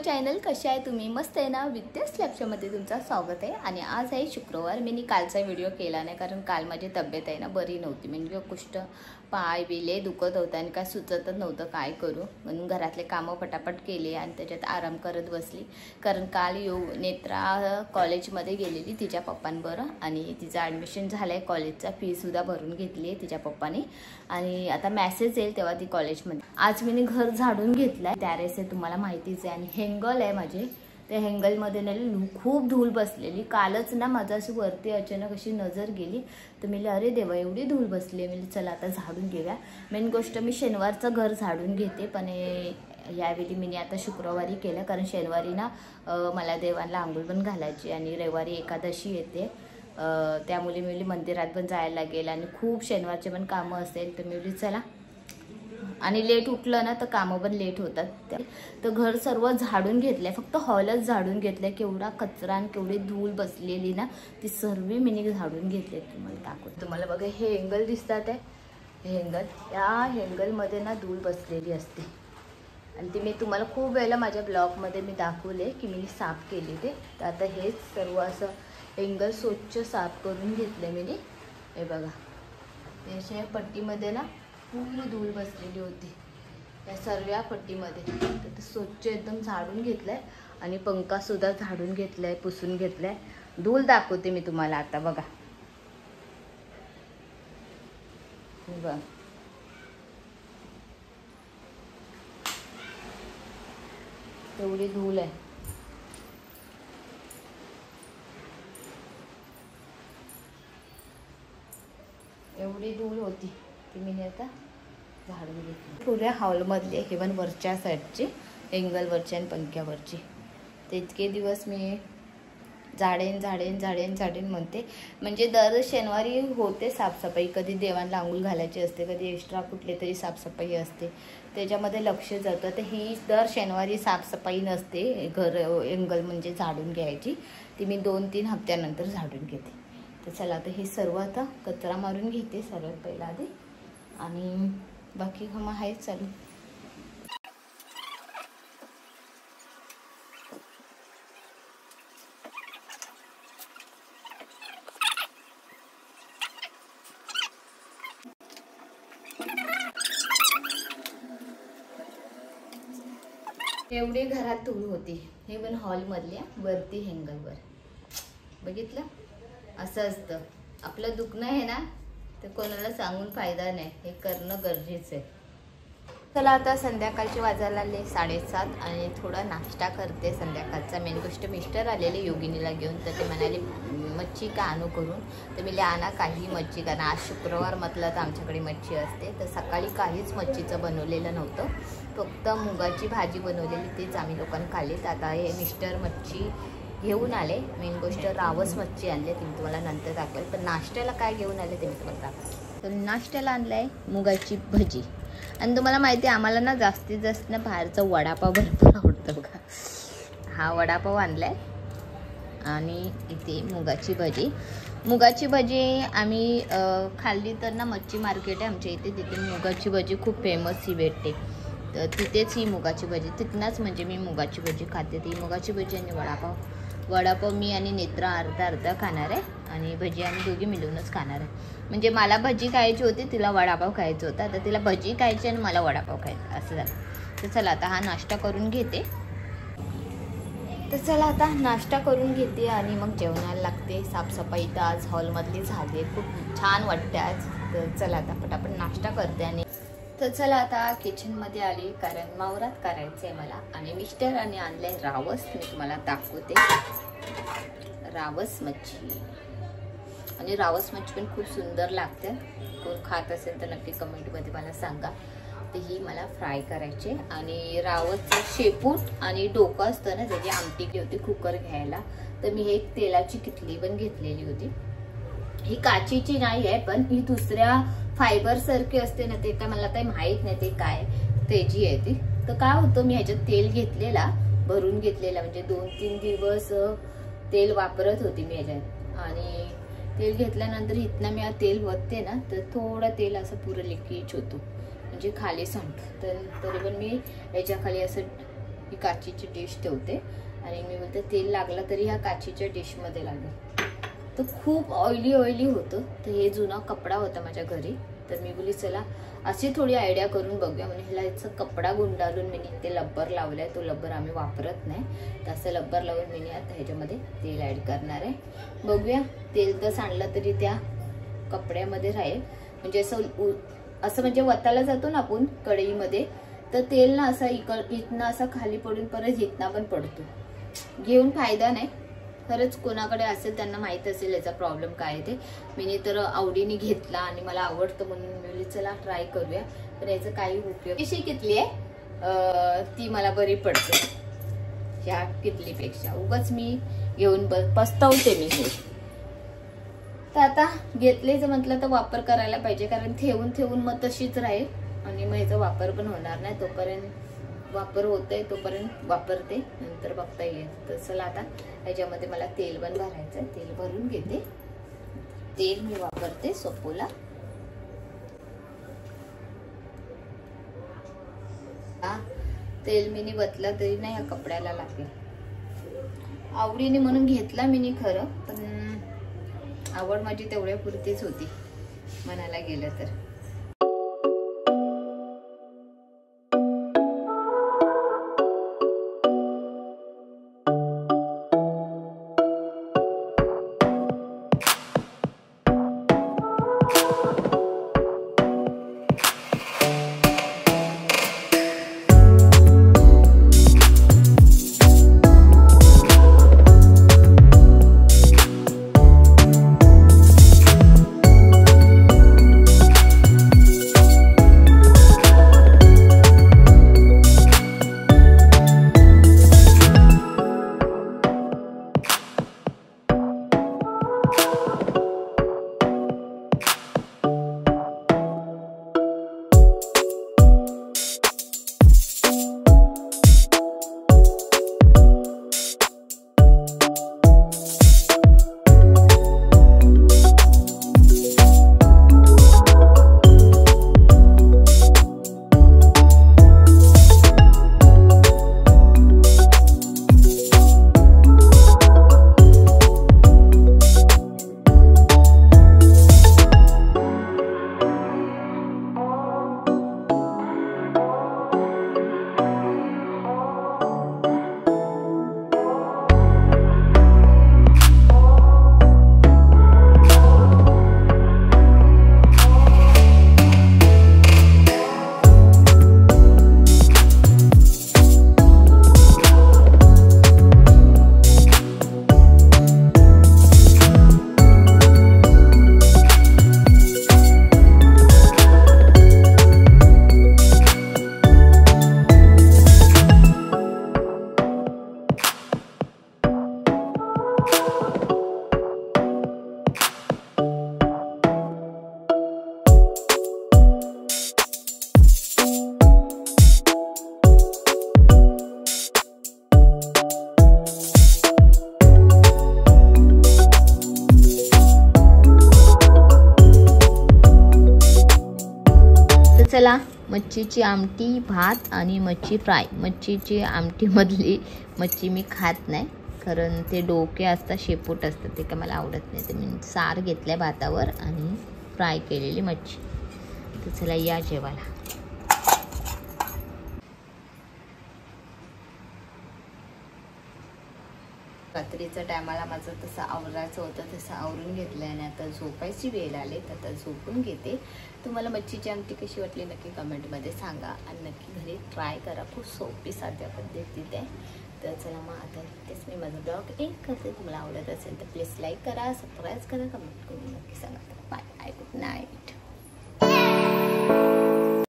Channel कशा आहे तुम्ही? मस्त आहे ना? विद्या स्लॅबच्यामध्ये तुमचं स्वागत आहे। आणि आज आहे शुक्रवार। मी कालचा व्हिडिओ केला नाही कारण काल माझी तब्येत आहे ना बरी नव्हती, म्हणजे कुष्ठ पाय बिले दुखत होता आणि काय सुचतच नव्हतं काय करू, म्हणून घरातले कामं पटापट केले आणि त्याच्यात आराम करत बसली। कारण काल नेत्रा कॉलेजमध्ये गेलेली तिच्या पप्पांबरोबर आणि तिचं ॲडमिशन झालंय, कॉलेजचा फी सुद्धा भरून घेतली आहे तिच्या पप्पाने आणि आता मेसेज येईल तेव्हा ती कॉलेजमध्ये। आज मी घर झाडून घेतलाय, टॅरेस आहे तुम्हाला माहितीच आहे आणि हेंगल आहे माझे, त्या हेंगलमध्ये ना खूप धूळ बसलेली। कालच ना माझं अशी वरती अचानक अशी नजर गेली तर मी अरे देवा एवढी धूळ बसली, मी चला आता झाडून घेऊया। मेन गोष्ट मी शनिवारचं घर झाडून घेते, पण यावेळी मी आता शुक्रवारी केलं कारण शनिवारी ना मला देवांना आंघोळ पण घालायची आणि रविवारी एकादशी येते, त्यामुळे मी मंदिरात पण जायला लागेल आणि खूप शनिवारचे पण कामं असेल तर मी चला, आणि लेट उठलं ना तर कामं पण लेट होतात। तर घर सर्व झाडून घेतलंय, फक्त हॉलच झाडून घेतलंय। केवढा कचरा आणि केवढी धूळ बसलेली ना ती सर्व मी झाडून घेतले। तुम्हाला दाखवते, तुम्हाला बघा हे हेंगल दिसतात आहे, हे हेंगल, या हेंगलमध्ये ना धूळ बसलेली असते आणि ती मी तुम्हाला खूप वेळेला माझ्या ब्लॉगमध्ये मी दाखवले की मी साफ केली ते। तर आता हेच सर्व असं हेंगल स्वच्छ साफ करून घेतले मी। हे बघा याच्या पट्टीमध्ये ना पूर्ण धूळ बसलेली होती या सर्व पट्टीमध्ये, तर स्वच्छ एकदम झाडून घेतलंय आणि पंखा सुद्धा झाडून घेतलाय, पुसून घेतलाय। धूळ दाखवते मी तुम्हाला आता, बघा बघा एवढी धूळ आहे, एवढी धूळ होती ती मी आता झाडून घेतली। पुऱ्या हॉलमधले हे पण वरच्या साईडचे एंगलवरचे आणि पंख्यावरचे, ते इतके दिवस मी झाडेन म्हणते, म्हणजे दर शनिवारी होते साफसफाई, कधी देवांना आंघोळ घालायची असते, कधी एक्स्ट्रा कुठले तरी साफसफाई असते, त्याच्यामध्ये लक्ष जातं। तर ही दर शनिवारी साफसफाई नसते, घर एंगल म्हणजे झाडून घ्यायची, ती मी 2-3 हप्त्यानंतर झाडून घेते। तर चला आता हे सर्व आता कचरा मारून घेते सर्वात पहिला आधी, आणि बाकी कामं आहेत चालू। एवढी घरात धूळ होती, हे पण हॉलमधल्या वरती हेंगलवर, बघितलं? असं असतं, आपलं दुखणं आहे ना तर कोणाला सांगून फायदा नाही, हे करणं गरजेचं आहे। चला आता संध्याकाळचे वाजायला आले 7:30 आणि थोडा नाश्ता करते संध्याकाळचा। मेन गोष्ट मिस्टर आलेले योगिनीला घेऊन, तर ते म्हणाले मच्छी का आणू करून, तर मी आणा काही मच्छी, कारण आज शुक्रवार म्हटलं तर आमच्याकडे मच्छी असते। तर सकाळी काहीच मच्छीचं बनवलेलं नव्हतं, फक्त मुगाची भाजी बनवलेली, तेच आम्ही लोकांनी खाल्ली। तर आता हे मिस्टर मच्छी घेऊन आले, मेन गोष्ट रावस मच्छी आणले, ते मी तुम्हाला नंतर दाखवेल। पण नाश्त्याला काय घेऊन आले ते मी तुम्हाला दाखवेल। तर नाश्त्याला आणलाय मुगाची भजी, आणि तुम्हाला माहिती आहे आम्हाला ना जास्तीत जास्त ना बाहेरचं वडापाव भरपूर आवडतं बघा। हा वडापाव आणलाय आणि इथे मुगाची भजी आम्ही खाल्ली तर ना मच्छी मार्केट आहे आमच्या इथे, तिथे मुगाची भजी खूप फेमस ही भेटते, तर तिथेच ही मुगाची भजी, तिथनंच म्हणजे मी मुगाची भजी खाते। ती मुगाची भजी आणि वडापाव मी आणि नेत्रा अर्धा खाणार आहे आणि भजी आम्ही दोघी मिळूनच खाणार आहे। म्हणजे मला भजी खायची होती, तिला वडापाव खायचा होता, तर तिला भजी खायची आणि मला वडापाव खायचा असं झालं। तर चला आता हा नाश्ता करून घेते, आणि मग जेवणाला लागते। साफसफाई तर आज हॉलमधली झाली, खूप छान वाटते आज। तर चला आता पटापट नाश्ता करते, आणि तर चला आता किचनमध्ये आली कारण मावरात करायचं आहे मला, आणि मिस्टरांनी आणले रावस, मी तुम्हाला दाखवते रावस मच्छी, आणि रावस मच्छी पण खूप सुंदर लागते। कोण खात असेल तर नक्की कमेंटमध्ये मला सांगा। तर ही मला फ्राय करायचे. आणि रावसचं शेपूट आणि डोकं असतं ना, त्याची आमटी केली होती कुकर घ्यायला. तर मी एक तेलाची किटली पण घेतलेली होती. ही काचीची नाही आहे, पण ही दुसऱ्या फायबर सारखी असते ना, ते काय मला काही माहित नाही ते काय त्याची आहे ती. तर काय होतं, मी ह्याच्यात तेल घेतलेला, भरून घेतलेला, म्हणजे 2-3 दिवस तेल वापरत होती मी ह्याच्यात. आणि तेल घेतल्यानंतर इथनं मी तेल वतते ना, तर थोडं तेल असं पुरं लिकेज होतो, म्हणजे खाली सांडतो. तर तरी पण मी ह्याच्या खाली असं ही काचीची डिश ठेवते. आणि मी बोलते तेल लागलं तरी ह्या काचीच्या डिशमध्ये लागेल. तर खूप ऑइली होतं. तर हे जुना कपडा होता माझ्या घरी. तर मी बोलली चला अशी थोडी आयडिया करून बघूया, म्हणजे ह्याला याचं कपडा गुंडाळून मी ते लब्बर लावलाय. तो लब्बर आम्ही वापरत नाही, तसं लब्बर लावून मी आता ह्याच्यामध्ये तेल ऍड करणार आहे. बघूया, तेल तर सांडलं तरी त्या कपड्यामध्ये राहील. म्हणजे असं म्हणजे वताला जातो ना आपण कढईमध्ये, तर तेल ना असं इथनं असं खाली पडून परत इथनं पण पडतो. घेऊन फायदा नाही. खरंच कोणाकडे असेल त्यांना माहित असेल याचा प्रॉब्लेम काय ते. मी तर आवडीने घेतला आणि मला आवडतं म्हणून मी चला ट्राय करूया. पण याचा काही उपयोग. कशी किटली आहे ती मला बरी पडते ह्या किटलीपेक्षा. उगाच मी घेऊन पस्तावते मी हे. तर आता घेतलेच म्हटलं तर वापर करायला पाहिजे, कारण ठेवून मग तशीच राहील आणि मग याचा वापर पण होणार नाही. तोपर्यंत वापर होतोय तोपर्यंत वापरते, नंतर बघता येईल. तर चला आता ह्याच्यामध्ये मला तेल पण भरायचं. तेल भरून घेते. तेल मी वापरते सोपोला. तेल मी वतलं तरी नाही ह्या कपड्याला लागेल. आवडीने म्हणून घेतला मी खरं, पण आवड माझी तेवढ्या पुरतीच होती म्हणायला गेलं तर. चला मच्छीची आमटी, भात आणि मच्छी फ्राय. मच्छीची आमटी मधली मच्छी मी खात नाही, कारण ते डोके असतात, शेपूट असतात, ते काय मला आवडत नाही. तर मी सार घेतलाय भातावर आणि फ्राय केलेली मच्छी. तर चला या जेवायला. रात्रीच्या टायमाला माझं तसं आवरायचं होतं, तसं आवरून घेतलं आणि आता झोपायची वेळ आली, तर आता झोपून घेते. तुम्हाला मच्छीची आमटी कशी वाटली नक्की कमेंटमध्ये सांगा आणि नक्की घरी ट्राय करा. खूप सोपी साध्या पद्धतीत आहे. तर चला मग आता तेच मी माझा ब्लॉग एंड करते. तुम्हाला आवडत असेल तर प्लीज लाईक करा, सबस्क्राईब करा, कमेंट करून नक्की सांगा. Bye, good night.